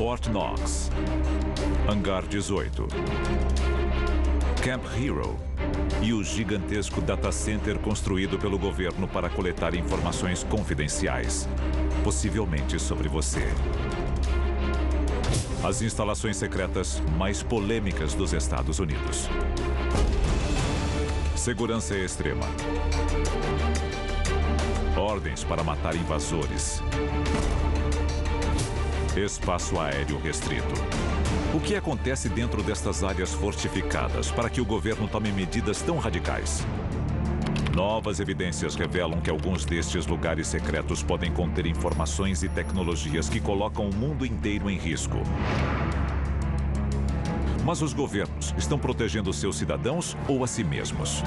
Fort Knox, Hangar 18, Camp Hero e o gigantesco data center construído pelo governo para coletar informações confidenciais, possivelmente sobre você. As instalações secretas mais polêmicas dos Estados Unidos. Segurança extrema. Ordens para matar invasores. Espaço aéreo restrito. O que acontece dentro destas áreas fortificadas para que o governo tome medidas tão radicais? Novas evidências revelam que alguns destes lugares secretos podem conter informações e tecnologias que colocam o mundo inteiro em risco. Mas os governos estão protegendo seus cidadãos ou a si mesmos?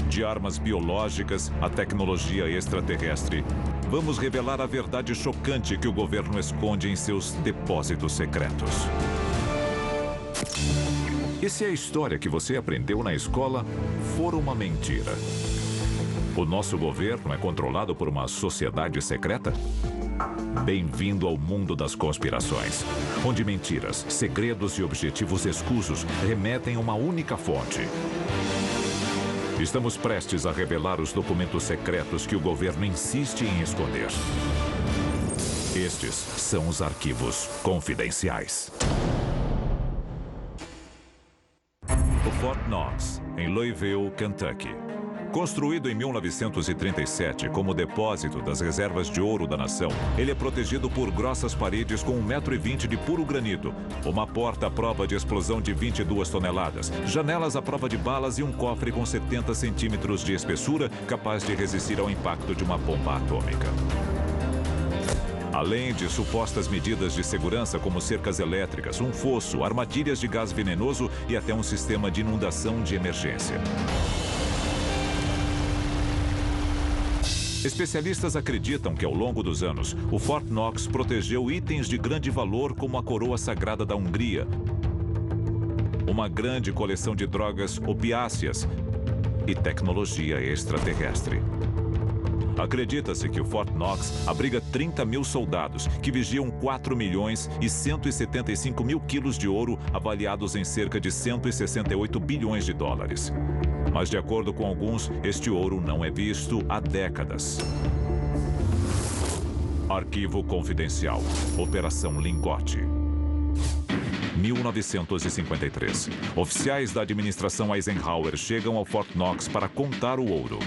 De armas biológicas à tecnologia extraterrestre, vamos revelar a verdade chocante que o governo esconde em seus depósitos secretos. E se a história que você aprendeu na escola for uma mentira? O nosso governo é controlado por uma sociedade secreta? Bem-vindo ao mundo das conspirações, onde mentiras, segredos e objetivos escusos remetem a uma única fonte. Estamos prestes a revelar os documentos secretos que o governo insiste em esconder. Estes são os arquivos confidenciais. O Fort Knox, em Louisville, Kentucky. Construído em 1937 como depósito das reservas de ouro da nação, ele é protegido por grossas paredes com 1,20 m de puro granito, uma porta à prova de explosão de 22 toneladas, janelas à prova de balas e um cofre com 70 centímetros de espessura capaz de resistir ao impacto de uma bomba atômica. Além de supostas medidas de segurança como cercas elétricas, um fosso, armadilhas de gás venenoso e até um sistema de inundação de emergência. Especialistas acreditam que, ao longo dos anos, o Fort Knox protegeu itens de grande valor como a coroa sagrada da Hungria, uma grande coleção de drogas opiáceas e tecnologia extraterrestre. Acredita-se que o Fort Knox abriga 30 mil soldados que vigiam 4 milhões e 175 mil quilos de ouro avaliados em cerca de 168 bilhões de dólares. Mas, de acordo com alguns, este ouro não é visto há décadas. Arquivo confidencial. Operação Lingote. 1953. Oficiais da administração Eisenhower chegam ao Fort Knox para contar o ouro.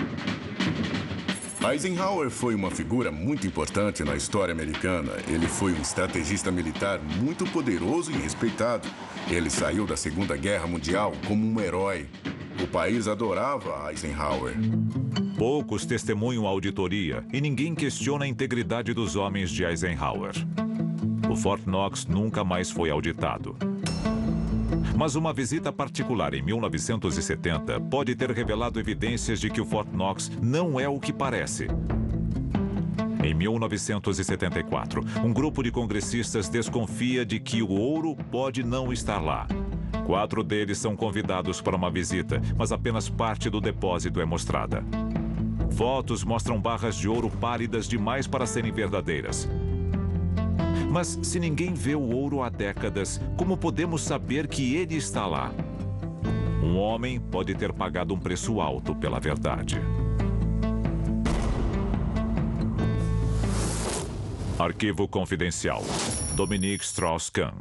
Eisenhower foi uma figura muito importante na história americana. Ele foi um estrategista militar muito poderoso e respeitado. Ele saiu da Segunda Guerra Mundial como um herói. O país adorava Eisenhower. Poucos testemunham a auditoria e ninguém questiona a integridade dos homens de Eisenhower. O Fort Knox nunca mais foi auditado. Mas uma visita particular em 1970 pode ter revelado evidências de que o Fort Knox não é o que parece. Em 1974, um grupo de congressistas desconfia de que o ouro pode não estar lá. 4 deles são convidados para uma visita, mas apenas parte do depósito é mostrada. Fotos mostram barras de ouro pálidas demais para serem verdadeiras. Mas se ninguém vê o ouro há décadas, como podemos saber que ele está lá? Um homem pode ter pagado um preço alto pela verdade. Arquivo confidencial. Dominique Strauss-Kahn.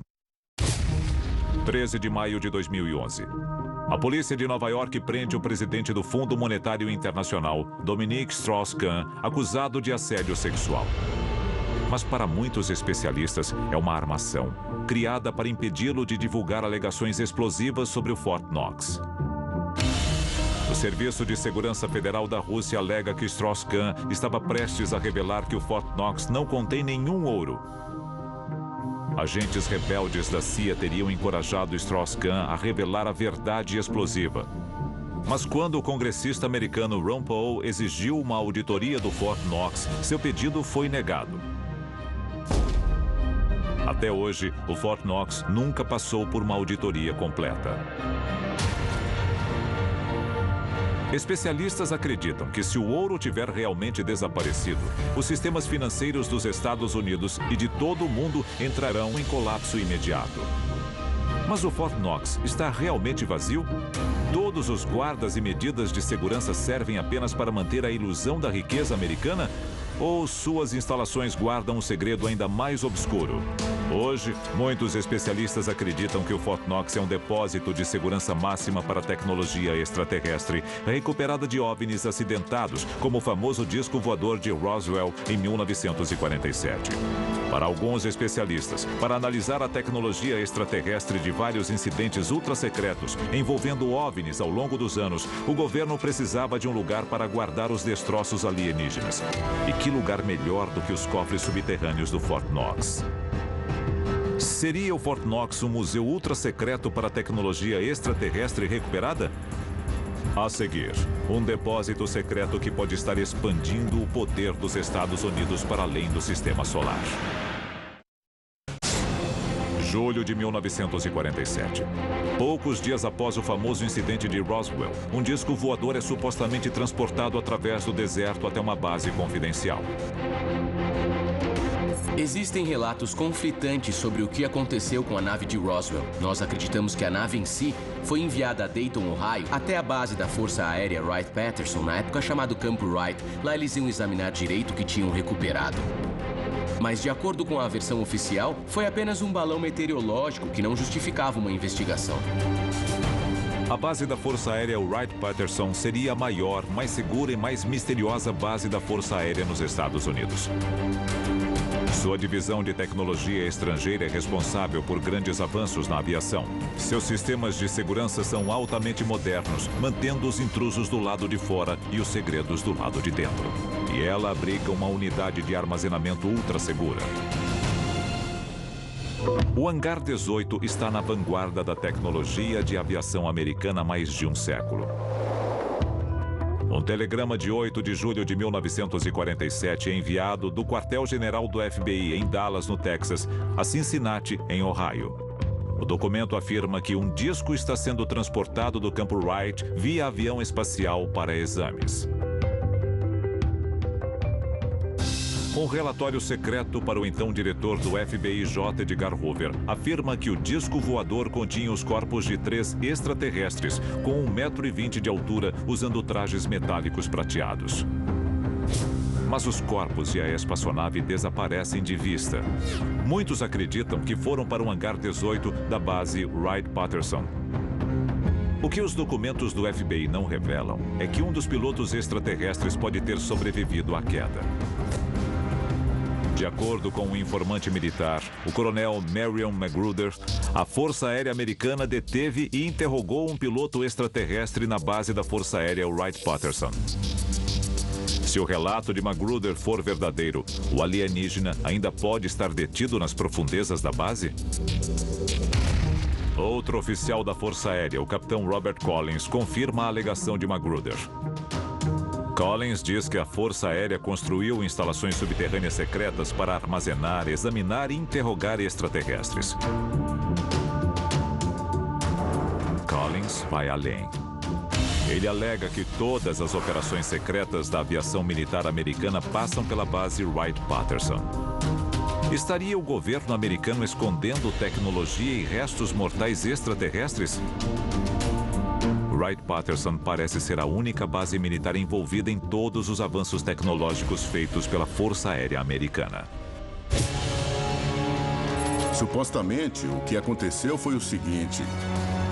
13 de maio de 2011. A polícia de Nova York prende o presidente do Fundo Monetário Internacional, Dominique Strauss-Kahn, acusado de assédio sexual. Mas para muitos especialistas é uma armação, criada para impedi-lo de divulgar alegações explosivas sobre o Fort Knox. O Serviço de Segurança Federal da Rússia alega que Strauss-Kahn estava prestes a revelar que o Fort Knox não contém nenhum ouro. Agentes rebeldes da CIA teriam encorajado Strauss-Kahn a revelar a verdade explosiva. Mas quando o congressista americano Ron Paul exigiu uma auditoria do Fort Knox, seu pedido foi negado. Até hoje, o Fort Knox nunca passou por uma auditoria completa. Especialistas acreditam que se o ouro tiver realmente desaparecido, os sistemas financeiros dos Estados Unidos e de todo o mundo entrarão em colapso imediato. Mas o Fort Knox está realmente vazio? Todos os guardas e medidas de segurança servem apenas para manter a ilusão da riqueza americana? Ou suas instalações guardam um segredo ainda mais obscuro? Hoje, muitos especialistas acreditam que o Fort Knox é um depósito de segurança máxima para tecnologia extraterrestre, recuperada de OVNIs acidentados, como o famoso disco voador de Roswell em 1947. Para alguns especialistas, para analisar a tecnologia extraterrestre de vários incidentes ultrasecretos envolvendo OVNIs ao longo dos anos, o governo precisava de um lugar para guardar os destroços alienígenas. E que lugar melhor do que os cofres subterrâneos do Fort Knox? Seria o Fort Knox um museu ultra-secreto para tecnologia extraterrestre recuperada? A seguir, um depósito secreto que pode estar expandindo o poder dos Estados Unidos para além do sistema solar. Julho de 1947. Poucos dias após o famoso incidente de Roswell, um disco voador é supostamente transportado através do deserto até uma base confidencial. Existem relatos conflitantes sobre o que aconteceu com a nave de Roswell. Nós acreditamos que a nave em si foi enviada a Dayton, Ohio, até a base da Força Aérea Wright-Patterson, na época chamado Campo Wright. Lá eles iam examinar direito o que tinham recuperado. Mas, de acordo com a versão oficial, foi apenas um balão meteorológico que não justificava uma investigação. A base da Força Aérea Wright-Patterson seria a maior, mais segura e mais misteriosa base da Força Aérea nos Estados Unidos. Sua divisão de tecnologia estrangeira é responsável por grandes avanços na aviação. Seus sistemas de segurança são altamente modernos, mantendo os intrusos do lado de fora e os segredos do lado de dentro. E ela abriga uma unidade de armazenamento ultra segura. O Hangar 18 está na vanguarda da tecnologia de aviação americana há mais de um século. Um telegrama de 8 de julho de 1947 é enviado do quartel-general do FBI em Dallas, no Texas, a Cincinnati, em Ohio. O documento afirma que um disco está sendo transportado do Campo Wright via avião espacial para exames. Um relatório secreto para o então diretor do FBI, J. Edgar Hoover, afirma que o disco voador continha os corpos de 3 extraterrestres, com 1,20 m de altura, usando trajes metálicos prateados. Mas os corpos e a espaçonave desaparecem de vista. Muitos acreditam que foram para o Hangar 18 da base Wright-Patterson. O que os documentos do FBI não revelam é que um dos pilotos extraterrestres pode ter sobrevivido à queda. De acordo com um informante militar, o coronel Marion Magruder, a Força Aérea Americana deteve e interrogou um piloto extraterrestre na base da Força Aérea Wright-Patterson. Se o relato de Magruder for verdadeiro, o alienígena ainda pode estar detido nas profundezas da base? Outro oficial da Força Aérea, o capitão Robert Collins, confirma a alegação de Magruder. Collins diz que a Força Aérea construiu instalações subterrâneas secretas para armazenar, examinar e interrogar extraterrestres. Collins vai além. Ele alega que todas as operações secretas da aviação militar americana passam pela base Wright-Patterson. Estaria o governo americano escondendo tecnologia e restos mortais extraterrestres? Wright-Patterson parece ser a única base militar envolvida em todos os avanços tecnológicos feitos pela Força Aérea Americana. Supostamente, o que aconteceu foi o seguinte.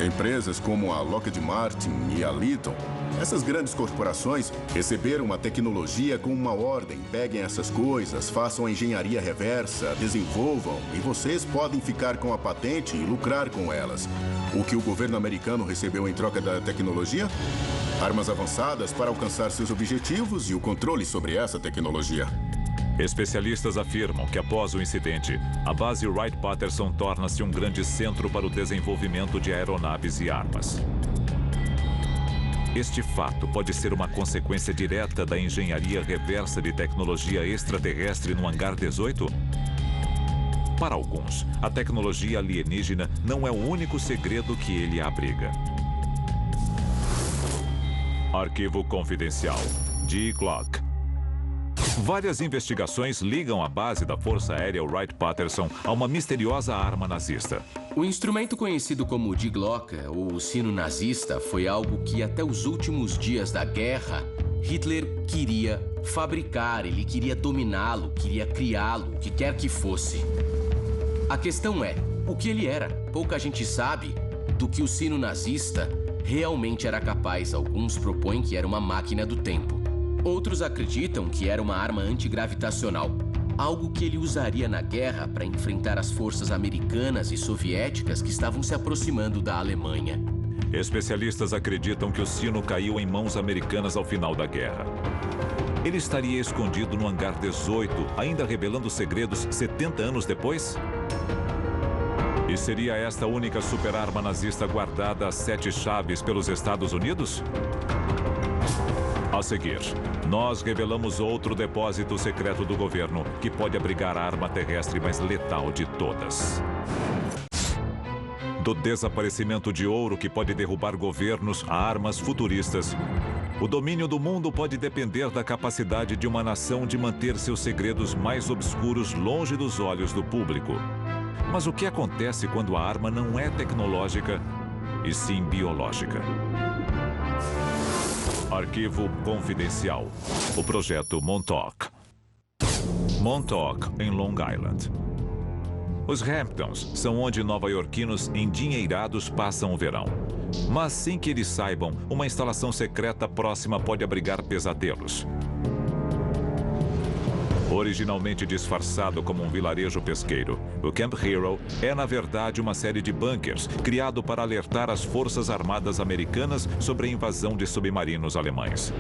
Empresas como a Lockheed Martin e a Litton, essas grandes corporações, receberam uma tecnologia com uma ordem. Peguem essas coisas, façam a engenharia reversa, desenvolvam, e vocês podem ficar com a patente e lucrar com elas. O que o governo americano recebeu em troca da tecnologia? Armas avançadas para alcançar seus objetivos e o controle sobre essa tecnologia. Especialistas afirmam que após o incidente, a base Wright-Patterson torna-se um grande centro para o desenvolvimento de aeronaves e armas. Este fato pode ser uma consequência direta da engenharia reversa de tecnologia extraterrestre no Hangar 18? Para alguns, a tecnologia alienígena não é o único segredo que ele abriga. Arquivo confidencial. D-Clock. Várias investigações ligam a base da Força Aérea Wright-Patterson a uma misteriosa arma nazista. O instrumento conhecido como Die Glocke, ou sino nazista, foi algo que até os últimos dias da guerra, Hitler queria fabricar, ele queria dominá-lo, queria criá-lo, o que quer que fosse. A questão é, o que ele era? Pouca gente sabe do que o sino nazista realmente era capaz. Alguns propõem que era uma máquina do tempo. Outros acreditam que era uma arma antigravitacional, algo que ele usaria na guerra para enfrentar as forças americanas e soviéticas que estavam se aproximando da Alemanha. Especialistas acreditam que o sino caiu em mãos americanas ao final da guerra. Ele estaria escondido no hangar 18, ainda revelando segredos 70 anos depois? E seria esta a única superarma nazista guardada a 7 chaves pelos Estados Unidos? A seguir, nós revelamos outro depósito secreto do governo que pode abrigar a arma terrestre mais letal de todas. Do desaparecimento de ouro que pode derrubar governos a armas futuristas, o domínio do mundo pode depender da capacidade de uma nação de manter seus segredos mais obscuros longe dos olhos do público. Mas o que acontece quando a arma não é tecnológica, e sim biológica? Arquivo confidencial. O projeto Montauk. Montauk, em Long Island. Os Hamptons são onde nova-iorquinos endinheirados passam o verão. Mas sem que eles saibam, uma instalação secreta próxima pode abrigar pesadelos. Originalmente disfarçado como um vilarejo pesqueiro, o Camp Hero é, na verdade, uma série de bunkers criado para alertar as forças armadas americanas sobre a invasão de submarinos alemães.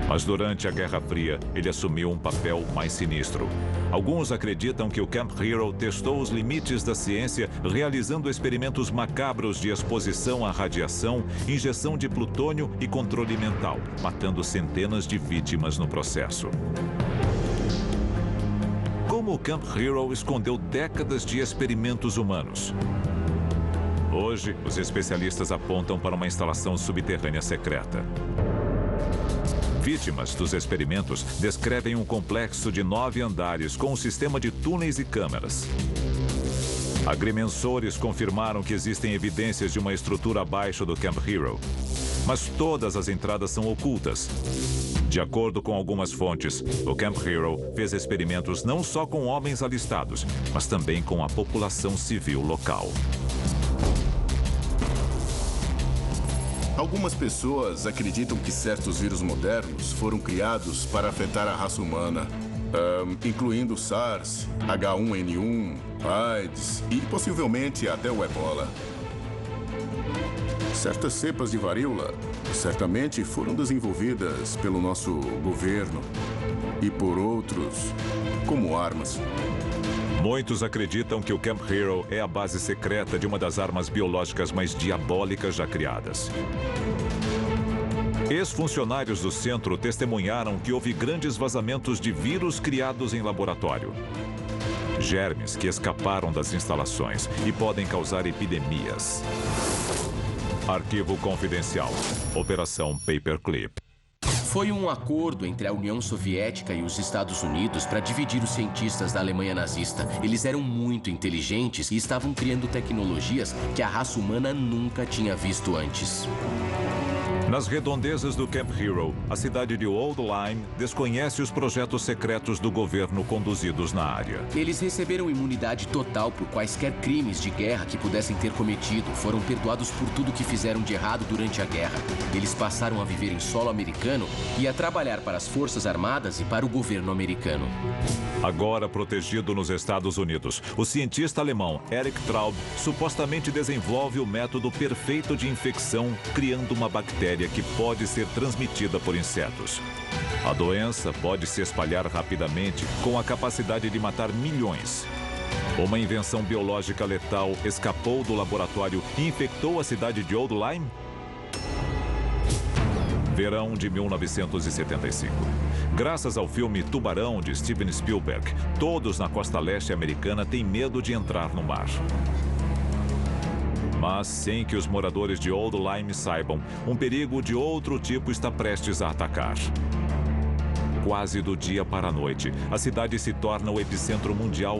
Mas durante a Guerra Fria, ele assumiu um papel mais sinistro. Alguns acreditam que o Camp Hero testou os limites da ciência realizando experimentos macabros de exposição à radiação, injeção de plutônio e controle mental, matando centenas de vítimas no processo. Como o Camp Hero escondeu décadas de experimentos humanos? Hoje, os especialistas apontam para uma instalação subterrânea secreta. Vítimas dos experimentos descrevem um complexo de 9 andares com um sistema de túneis e câmeras. Agrimensores confirmaram que existem evidências de uma estrutura abaixo do Camp Hero, mas todas as entradas são ocultas. De acordo com algumas fontes, o Camp Hero fez experimentos não só com homens alistados, mas também com a população civil local. Algumas pessoas acreditam que certos vírus modernos foram criados para afetar a raça humana, incluindo SARS, H1N1, AIDS e possivelmente até o Ebola. Certas cepas de varíola certamente foram desenvolvidas pelo nosso governo e por outros como armas. Muitos acreditam que o Camp Hero é a base secreta de uma das armas biológicas mais diabólicas já criadas. Ex-funcionários do centro testemunharam que houve grandes vazamentos de vírus criados em laboratório. Germes que escaparam das instalações e podem causar epidemias. Arquivo confidencial. Operação Paperclip. Foi um acordo entre a União Soviética e os Estados Unidos para dividir os cientistas da Alemanha nazista. Eles eram muito inteligentes e estavam criando tecnologias que a raça humana nunca tinha visto antes. Nas redondezas do Camp Hero, a cidade de Old Lyme desconhece os projetos secretos do governo conduzidos na área. Eles receberam imunidade total por quaisquer crimes de guerra que pudessem ter cometido. Foram perdoados por tudo que fizeram de errado durante a guerra. Eles passaram a viver em solo americano e a trabalhar para as Forças Armadas e para o governo americano. Agora protegido nos Estados Unidos, o cientista alemão Erich Traub supostamente desenvolve o método perfeito de infecção, criando uma bactéria que pode ser transmitida por insetos. A doença pode se espalhar rapidamente com a capacidade de matar milhões. Uma invenção biológica letal escapou do laboratório e infectou a cidade de Old Lyme? Verão de 1975. Graças ao filme Tubarão, de Steven Spielberg, todos na costa leste americana têm medo de entrar no mar. Mas, sem que os moradores de Old Lyme saibam, um perigo de outro tipo está prestes a atacar. Quase do dia para a noite, a cidade se torna o epicentro mundial da